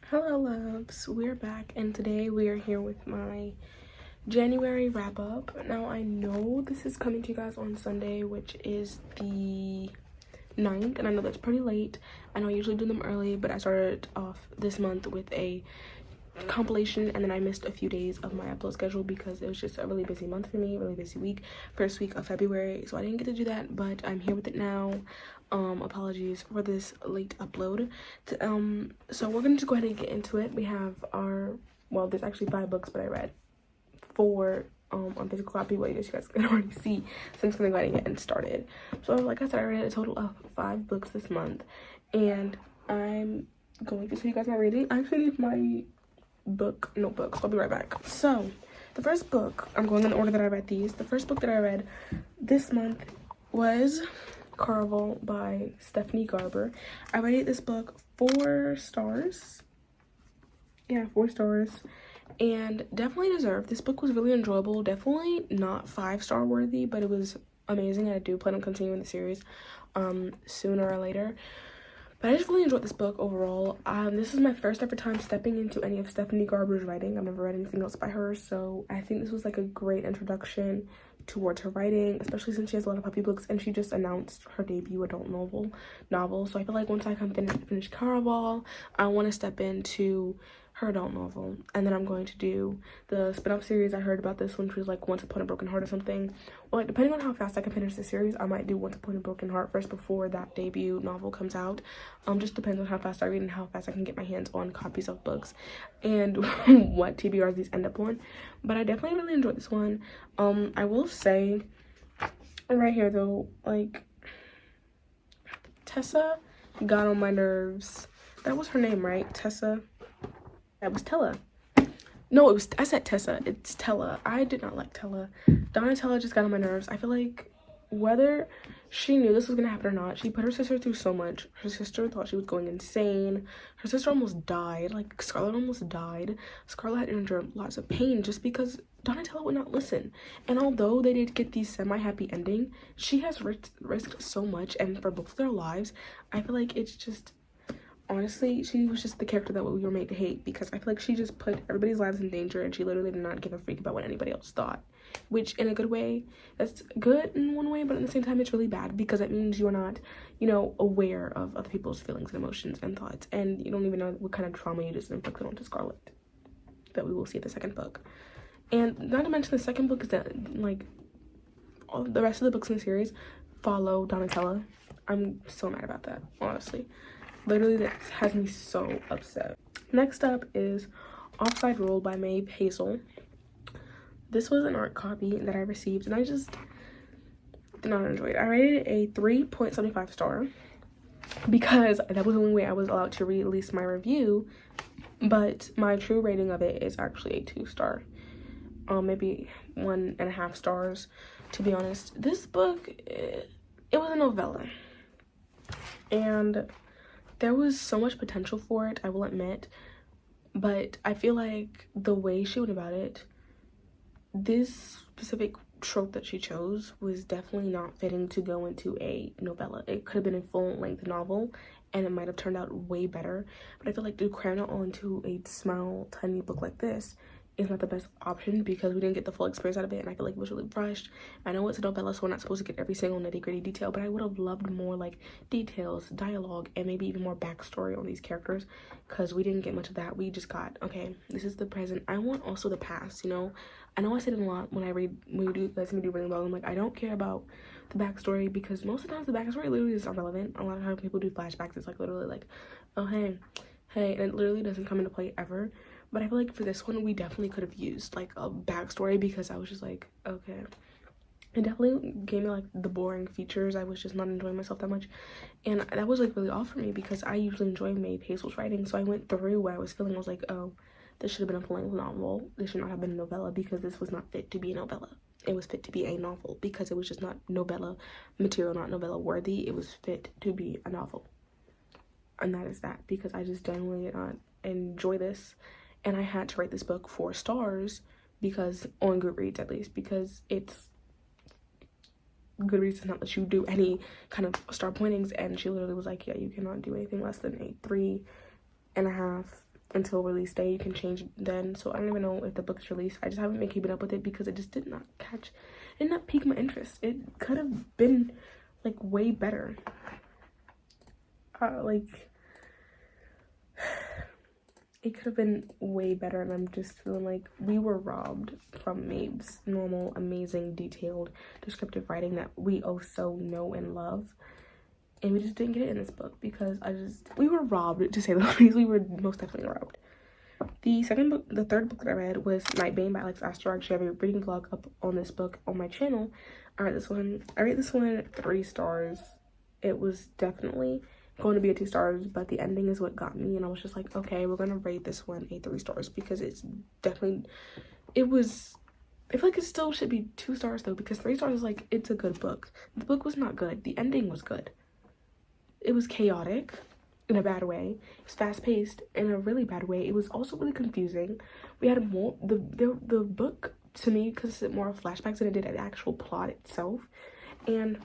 Hello loves, we're back and today we are here with my January wrap up. Now I know this is coming to you guys on Sunday, which is the 9th, and I know that's pretty late. I know I usually do them early, but I started off this month with a compilation and then I missed a few days of my upload schedule because it was just a really busy month for me, really busy week, first week of February, so I didn't get to do that, but I'm here with it now. Apologies for this late upload. So we're gonna just go ahead and get into it. We have our, well, there's actually 5 books, but I read 4 on physical copy, but I guess you guys can already see, so I'm just gonna go ahead and get started. So like I said, I read a total of 5 books this month, and I'm going to show you guys my reading. I actually need my notebooks. I'll be right back. So the first book, I'm going in the order that I read these. The first book that I read this month was Caraval by Stephanie Garber. I rated this book 4 stars. Yeah, 4 stars, and definitely deserved. This book was really enjoyable, definitely not 5-star worthy, but it was amazing. I do plan on continuing the series sooner or later. But I just really enjoyed this book overall. This is my first ever time stepping into any of Stephanie Garber's writing. I've never read anything else by her, so I think this was like a great introduction towards her writing, especially since she has a lot of puppy books and she just announced her debut adult novel. So I feel like once I finish Caraval, I want to step into her adult novel, and then I'm going to do the spin-off series. I heard about this one, which was like Once Upon a Broken Heart or something. Well, like, depending on how fast I can finish the series, I might do Once Upon a Broken Heart first before that debut novel comes out. Just depends on how fast I read and how fast I can get my hands on copies of books and what TBRs these end up on. But I definitely really enjoyed this one. I will say right here though, like, Tessa got on my nerves. That was her name, right? Tessa. That was Tella. No, I said Tessa. It's Tella. I did not like Tella. Donatella just got on my nerves. I feel like whether she knew this was gonna happen or not, she put her sister through so much. Her sister thought she was going insane. Her sister almost died. Like, Scarlett almost died. Scarlett had to endure lots of pain just because Donatella would not listen. And although they did get the semi-happy ending, she has risked so much, and for both of their lives, I feel like it's just, honestly, she was just the character that we were made to hate, because I feel like she just put everybody's lives in danger and she literally did not give a freak about what anybody else thought. Which, in a good way, that's good in one way, but at the same time it's really bad because it means you're not, you know, aware of other people's feelings and emotions and thoughts, and you don't even know what kind of trauma you just inflicted onto Scarlett that we will see in the second book. And not to mention, the second book is that, like, all the rest of the books in the series follow Donatella. I'm so mad about that, honestly. Literally, that has me so upset. Next up is Offside Rule by Maeve Hazel. This was an art copy that I received and I just did not enjoy it. I rated it a 3.75 star because that was the only way I was allowed to release my review, but my true rating of it is actually a 2 star. Maybe 1.5 stars, to be honest. This book, it was a novella, and there was so much potential for it, I will admit, but I feel like the way she went about it, this specific trope that she chose was definitely not fitting to go into a novella. It could have been a full-length novel and it might have turned out way better, but I feel like to cram it all into a small, tiny book like this is not the best option because we didn't get the full experience out of it, and I feel like it was really rushed. I know it's a novella, so we're not supposed to get every single nitty-gritty detail, but I would have loved more, like, details, dialogue, and maybe even more backstory on these characters, because we didn't get much of that. We just got, okay, this is the present. I want also the past, you know? I know I said it a lot when we do reading blog. I'm like, I don't care about the backstory because most of the times the backstory literally is irrelevant. A lot of times people do flashbacks, it's like literally like, oh, hey, and it literally doesn't come into play ever. But I feel like for this one, we definitely could have used, like, a backstory because I was just like, okay. It definitely gave me, like, the boring features. I was just not enjoying myself that much. And that was, like, really off for me because I usually enjoy Maeve Hazel's writing. So I went through what I was feeling. I was like, oh, this should have been a full-length novel. This should not have been a novella because this was not fit to be a novella. It was fit to be a novel because it was just not novella material, not novella worthy. It was fit to be a novel. And that is that, because I just genuinely did not enjoy this. And I had to rate this book 4 stars because, on Goodreads at least, because it's, Goodreads does not let you do any kind of star pointings, and she literally was like, yeah, you cannot do anything less than a 3.5 until release day. You can change then, so I don't even know if the book is released. I just haven't been keeping up with it because it just did not pique my interest. It could have been like way better. Like it could have been way better, and I'm just feeling like we were robbed from Maeve's normal, amazing, detailed, descriptive writing that we oh so know and love. And we just didn't get it in this book because we were robbed, to say the least. We were most definitely robbed. The third book that I read was Nightbane by Alex Astor. I actually have a reading vlog up on this book on my channel. I rate this one 3 stars. It was definitely going to be a 2 stars, but the ending is what got me, and I was just like, okay, we're gonna rate this one a 3 stars because it's definitely, I feel like it still should be 2 stars though, because 3 stars is like, it's a good book. The book was not good. The ending was good. It was chaotic in a bad way. It was fast-paced in a really bad way. It was also really confusing. We had the book, to me, consisted more of flashbacks than it did an actual plot itself. And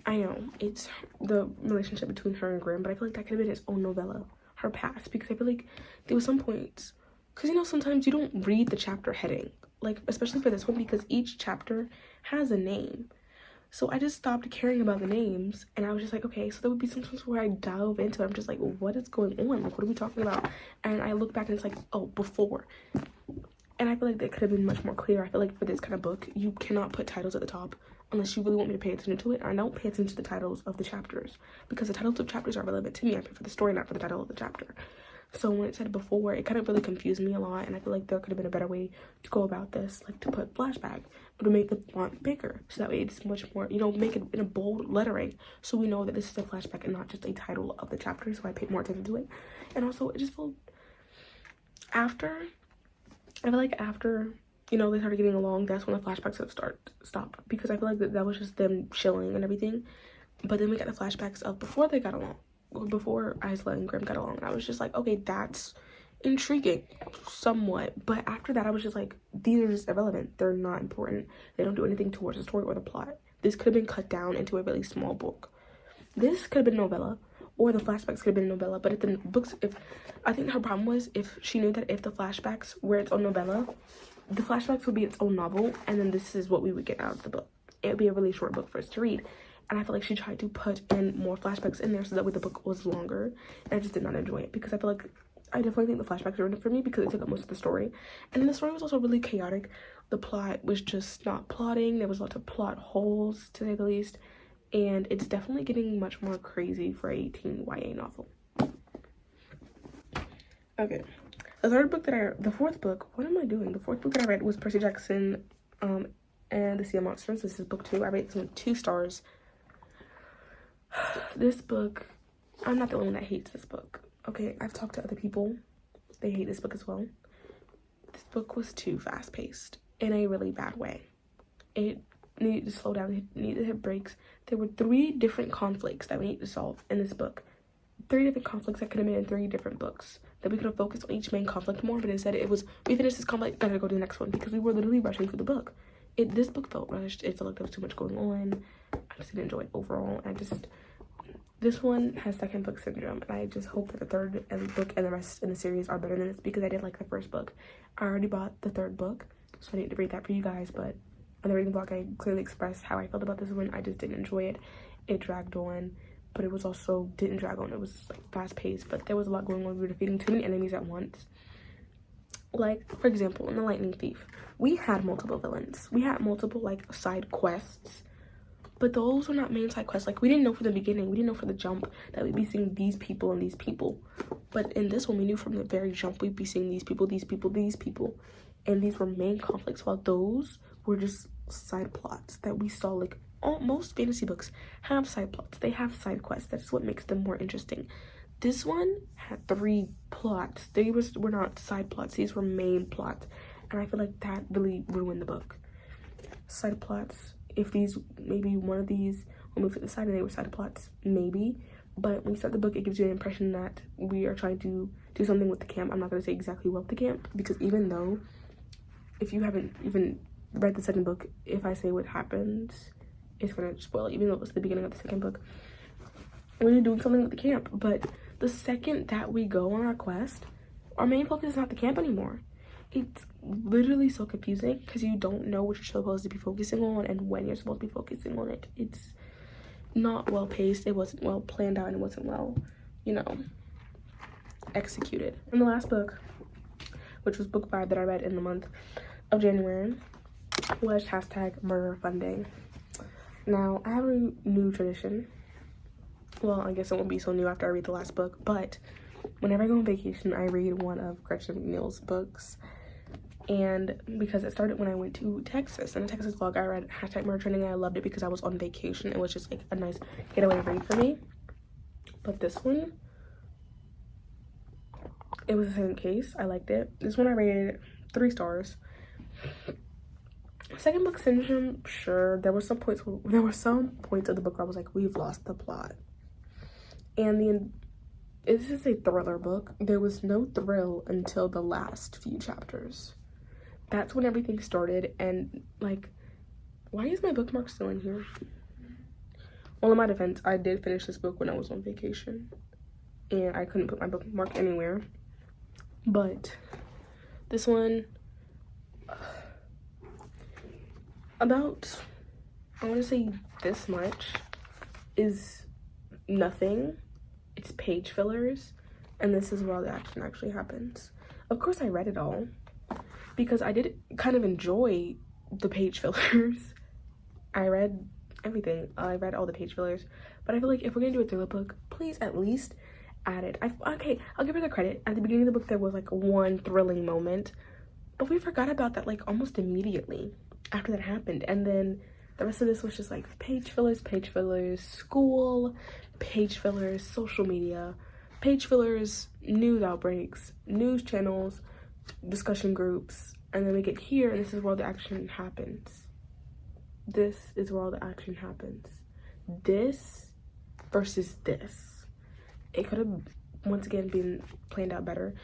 I know it's the relationship between her and Grimm, but I feel like that could have been its own novella, her past, because I feel like there was some points, because you know sometimes you don't read the chapter heading, like especially for this one, because each chapter has a name. So I just stopped caring about the names, and I was just like, okay, so there would be some times where I delve into it. I'm just like, what is going on? Like, what are we talking about? And I look back and it's like, oh, before. And I feel like that could have been much more clear. I feel like for this kind of book, you cannot put titles at the top unless you really want me to pay attention to it. I don't pay attention to the titles of the chapters because the titles of chapters are relevant to me. I pay for the story, not for the title of the chapter. So when it said before, it kind of really confused me a lot, and I feel like there could have been a better way to go about this, like to put flashback or to make the font bigger, so that way it's much more, you know, make it in a bold lettering, so we know that this is a flashback and not just a title of the chapter, so I paid more attention to it. And also, it just felt I feel like after, you know, they started getting along, that's when the flashbacks have stopped, because I feel like that was just them chilling and everything. But then we got the flashbacks of before they got along, before Isla and Grimm got along, and I was just like, okay, that's intriguing somewhat. But after that, I was just like, these are just irrelevant. They're not important. They don't do anything towards the story or the plot. This could have been cut down into a really small book. This could have been novella, or the flashbacks could have been novella. But I think her problem was if she knew that if the flashbacks were its own novella, the flashbacks would be its own novel, and then this is what we would get out of the book. It would be a really short book for us to read. And I feel like she tried to put in more flashbacks in there so that way the book was longer. And I just did not enjoy it because I feel like I definitely think the flashbacks ruined it for me because it took up most of the story. And then the story was also really chaotic. The plot was just not plotting. There was lots of plot holes, to say the least. And it's definitely getting much more crazy for a teen YA novel. Okay. The fourth book that I read was Percy Jackson and the Sea of Monsters. This is book 2. I rated this one 2 stars. This book, I'm not the only one that hates this book. Okay, I've talked to other people. They hate this book as well. This book was too fast-paced in a really bad way. It needed to slow down. It needed to hit breaks. There were 3 different conflicts that we need to solve in this book. 3 different conflicts that could have been in 3 different books. That we could have focused on each main conflict more, but instead it was, we finished this conflict, gotta go to the next one, because we were literally rushing through the book. This book felt rushed. It felt like there was too much going on. I just didn't enjoy it overall. This one has second book syndrome, and I just hope that the third book and the rest in the series are better than this, because I did like the first book. I already bought the third book, so I need to read that for you guys, but on the reading blog I clearly expressed how I felt about this one. I just didn't enjoy it. It dragged on, but it was also didn't drag on. It was like fast-paced, but there was a lot going on. We were defeating too many enemies at once. Like, for example, in The Lightning Thief, we had multiple villains. We had multiple, like, side quests. But those were not main side quests. Like, we didn't know from the beginning. We didn't know from the jump that we'd be seeing these people and these people. But in this one, we knew from the very jump we'd be seeing these people, these people, these people. And these were main conflicts, while those were just side plots that we saw. Like, most fantasy books have side plots. They have side quests. That's what makes them more interesting. This one had 3 plots. They were not side plots. These were main plots. And I feel like that really ruined the book. Side plots. If maybe one of these were moved to the side and they were side plots, maybe. But when you start the book, it gives you an impression that we are trying to do something with the camp. I'm not going to say exactly what with the camp, because even though, if you haven't even read the second book, if I say what happens, it's going to spoil, even though it's the beginning of the second book. We're doing something with the camp, but The second that we go on our quest, our main focus is not the camp anymore. It's literally so confusing because you don't know what you're supposed to be focusing on and when you're supposed to be focusing on it. It's not well paced, it wasn't well planned out, and it wasn't well, you know, executed. And the last book, which was book 5 that I read in the month of January, was #murder-funding. Now, I have a new tradition. Well, I guess it won't be so new after I read the last book, but whenever I go on vacation, I read one of Gretchen McNeil's books. And because it started when I went to Texas, in a Texas vlog, I read #murder-funding, and I loved it because I was on vacation. It was just like a nice getaway read for me. But this one, it was the same case. I liked it. This one I rated 3 stars. Second book syndrome, sure. There were some points of the book where I was like, we've lost the plot. And this is a thriller book. There was no thrill until the last few chapters. That's when everything started. And like, why is my bookmark still in here? Well, in my defense, I did finish this book when I was on vacation, and I couldn't put my bookmark anywhere. But this one, about, I want to say this much is nothing. It's page fillers, and this is where all the action actually happens. Of course, I read it all because I did kind of enjoy the page fillers. I read everything. I read all the page fillers, but I feel like if we're gonna do a thriller book, please at least add it. Okay, I'll give her the credit. At the beginning of the book, there was like one thrilling moment, but we forgot about that like almost immediately after that happened. And then the rest of this was just like page fillers, school, page fillers, social media, page fillers, news outbreaks, news channels, discussion groups. And then we get here, and this is where the action happens. This is where all the action happens. This versus this. It could have, once again, been planned out better.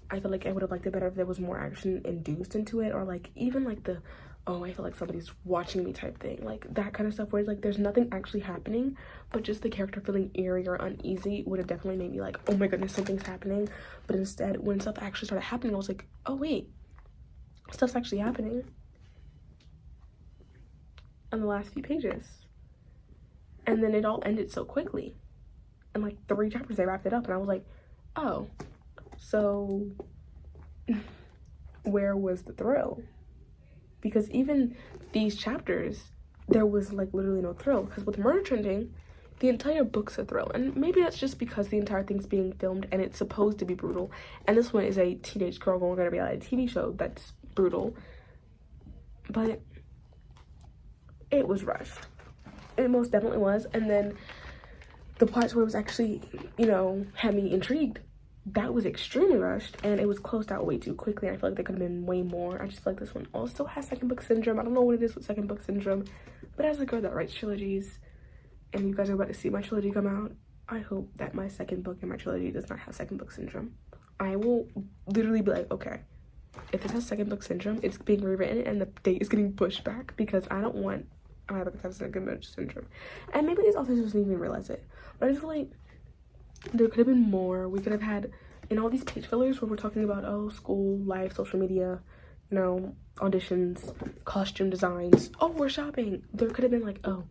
I feel like I would have liked it better if there was more action induced into it, or like even like the, oh, I feel like somebody's watching me type thing, like that kind of stuff where it's like there's nothing actually happening, but just the character feeling eerie or uneasy would have definitely made me like, oh my goodness, something's happening. But instead, when stuff actually started happening, I was like, oh wait, stuff's actually happening on the last few pages. And then it all ended so quickly. In like 3 chapters, they wrapped it up, and I was like, oh, so where was the thrill? Because even these chapters, there was like literally no thrill. Because with Murder Trending, the entire book's a thrill. And maybe that's just because the entire thing's being filmed and it's supposed to be brutal. And this one is a teenage girl going on a reality TV show that's brutal. But it was rushed. It most definitely was. And then the parts where it was actually, you know, had me intrigued, that was extremely rushed, and it was closed out way too quickly. I feel like there could have been way more. I just feel like this one also has second book syndrome. I don't know what it is with second book syndrome, but as a girl that writes trilogies, and you guys are about to see my trilogy come out, I hope that my second book in my trilogy does not have second book syndrome. I will literally be like, okay, if it has second book syndrome, it's being rewritten and the date is getting pushed back, because I don't want my book to have second book syndrome. And maybe these authors just didn't even realize it, but I just feel like there could have been more. We could have had, in all these page fillers where we're talking about, oh, school, life, social media, you know, auditions, costume designs, oh, we're shopping. There could have been like, oh,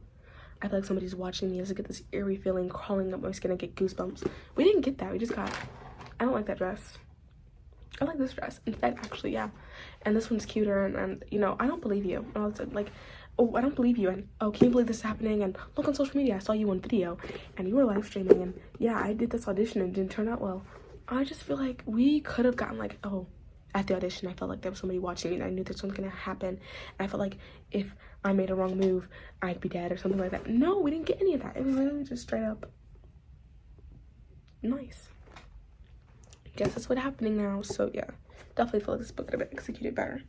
I feel like somebody's watching me. I just get this eerie feeling crawling up my skin. I get goosebumps. We didn't get that. We just got, I don't like that dress. I like this dress instead, actually, yeah. And this one's cuter, and you know, I don't believe you. And all this, like, oh, I don't believe you, and oh, can you believe this is happening, and look on social media, I saw you on video, and you were live streaming, and yeah, I did this audition and it didn't turn out well. I just feel like we could have gotten like, oh, at the audition, I felt like there was somebody watching me, and I knew this was gonna happen, and I felt like if I made a wrong move, I'd be dead or something like that. No, we didn't get any of that. It was literally just straight up nice. Guess that's what's happening now. So yeah, definitely feel like this book could have been executed better.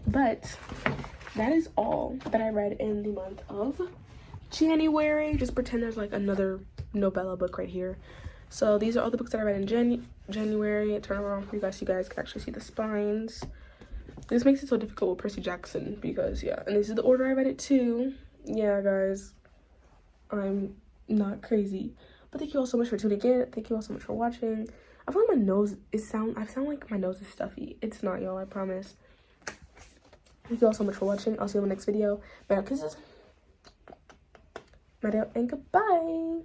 But that is all that I read in the month of January. Just pretend there's like another novella book right here. So these are all the books that I read in January. Turn around for you guys so you guys can actually see the spines. This makes it so difficult with Percy Jackson because, yeah, and this is the order I read it too. Yeah, guys, I'm not crazy. But thank you all so much for tuning in. Thank you all so much for watching. I feel like my nose is I sound like my nose is stuffy. It's not, y'all, I promise. Thank you all so much for watching. I'll see you in the next video. Bye, kisses. And goodbye.